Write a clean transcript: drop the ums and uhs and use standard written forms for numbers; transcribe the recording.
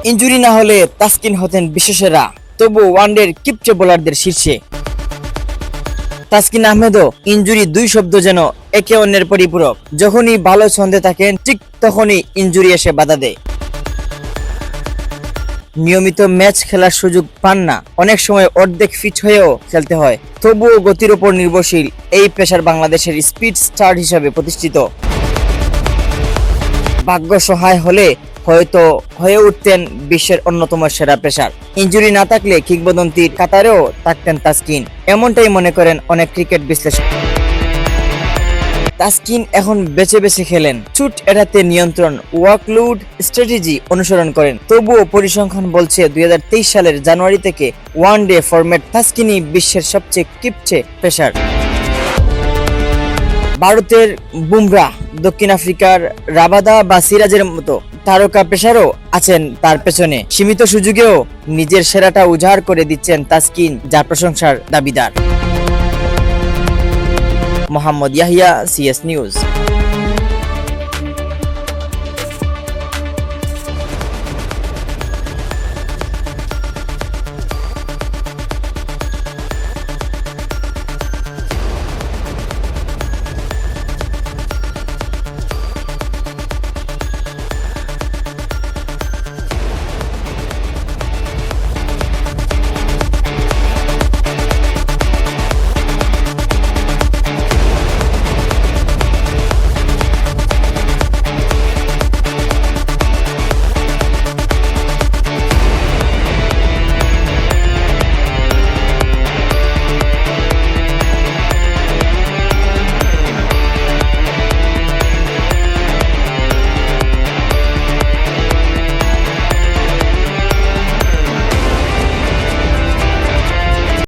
Injury না হলে তাসকিন হতেন বিশ্বসেরা, তবু ওয়ানডের কিপটে বোলারদের শীর্ষে। তাসকিন আহমেদও ইনজুরি দুই শব্দ যেন একে অন্যের পরিপূরক। যখনই ভালো ছন্দে থাকেন ঠিক তখনই ইনজুরি এসে বাধা দেয়। নিয়মিত ম্যাচ খেলার সুযোগ পান না, অনেক সময় অর্ধেক ফিট হয়েও খেলতে হয়। তবুও গতির উপর নির্ভরশীল এই পেসার বাংলাদেশের স্পিড স্টার হিসেবে প্রতিষ্ঠিত। ভাগ্য সহায় হলে হয়তো হয়ে উঠতেন বিশ্বের অন্যতম সেরা পেসার। ইনজুরি না থাকলে কিংবদন্তির কাতারেও থাকতেন তাসকিন, এমনটাই মনে করেন অনেক ক্রিকেট বিশ্লেষক। তাসকিন এখন বেছে বেছে খেলেন, ছুট এড়াতে নিয়ন্ত্রণ, ওয়ার্কলোড স্ট্র্যাটেজি অনুসরণ করেন। তবুও পরিসংখ্যান বলছে 2023 সালের জানুয়ারি থেকে ওয়ানডে ফরম্যাট তাসকিনই বিশ্বের সবচেয়ে কিপটে পেসার। ভারতের বুমরাহ, দক্ষিণ আফ্রিকার রাবাদা বা সিরাজের মতো তারকা পেসারও আছেন তার পেছনে। সীমিত সুযোগেও নিজের সেরাটা উজাড় করে দিচ্ছেন তাসকিন, যা প্রশংসার দাবিদার। Mohammad Yahya, CS news.